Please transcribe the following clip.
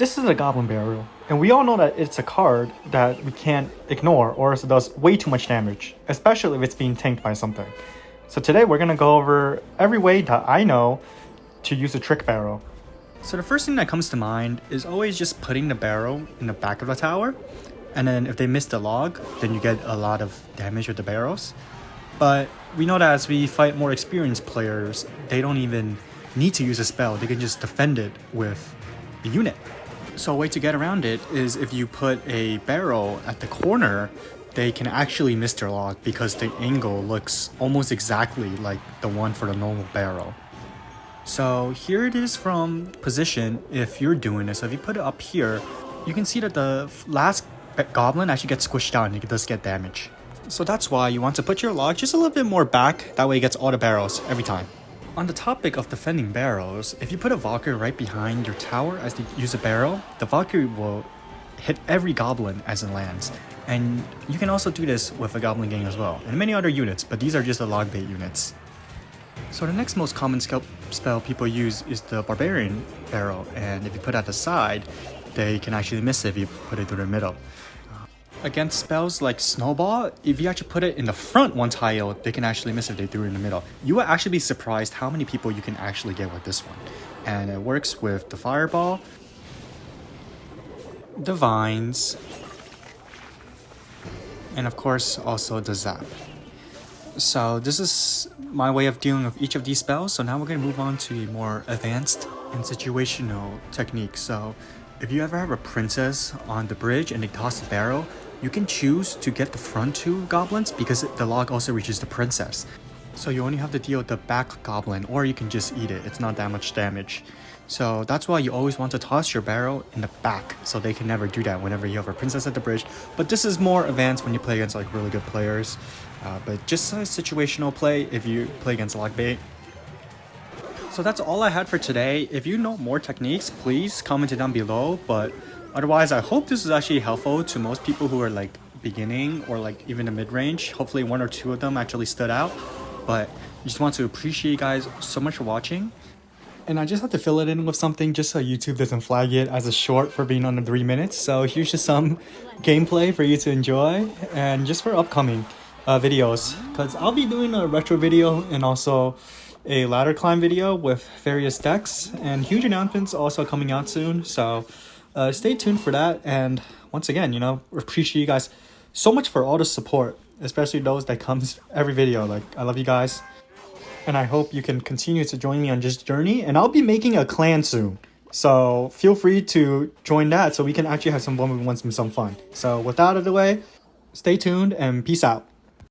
This is a Goblin Barrel, and we all know that it's a card that we can't ignore or else it does way too much damage, especially if it's being tanked by something. So today we're going to go over every way that I know to use a Trick Barrel. So the first thing that comes to mind is always just putting the barrel in the back of the tower, and then if they miss the log, then you get a lot of damage with the barrels. But we know that as we fight more experienced players, they don't even need to use a spell, they can just defend it with a unit. So a way to get around it is if you put a barrel at the corner, they can actually miss their log because the angle looks almost exactly like the one for the normal barrel. So here it is from position if you're doing this. So if you put it up here, you can see that the last goblin actually gets squished down and it does get damage. So that's why you want to put your log just a little bit more back, that way it gets all the barrels every time. On the topic of defending barrels, if you put a Valkyrie right behind your tower as they use a barrel, the Valkyrie will hit every goblin as it lands. And you can also do this with a Goblin Gang as well, and many other units, but these are just the log bait units. So the next most common spell people use is the Barbarian Barrel, and if you put it at the side, they can actually miss it if you put it through the middle. Against spells like Snowball, if you actually put it in the front one tile, they can actually miss if they threw it in the middle. You will actually be surprised how many people you can actually get with this one. And it works with the Fireball, the Vines, and of course also the Zap. So this is my way of dealing with each of these spells. So now we're going to move on to a more advanced and situational technique. So if you ever have a princess on the bridge and they toss a barrel, you can choose to get the front two goblins because the log also reaches the princess. So you only have to deal with the back goblin, or you can just eat it. It's not that much damage. So that's why you always want to toss your barrel in the back, so they can never do that whenever you have a princess at the bridge. But this is more advanced when you play against like really good players. But just a situational play if you play against log bait. So that's all I had for today. If you know more techniques, please comment it down below. But otherwise, I hope this is actually helpful to most people who are like beginning or like even the mid-range. Hopefully one or two of them actually stood out. But I just want to appreciate you guys so much for watching. And I just have to fill it in with something just so YouTube doesn't flag it as a short for being under 3 minutes. So here's just some gameplay for you to enjoy and just for upcoming videos. Because I'll be doing a retro video and also a ladder climb video with various decks, and huge announcements also coming out soon. So stay tuned for that. And once again, appreciate you guys so much for all the support, especially those that comes every video. Like, I love you guys, and I hope you can continue to join me on this journey. And I'll be making a clan soon, so feel free to join that so we can actually have some 1v1s and some fun. So with that out of the way, stay tuned and peace out.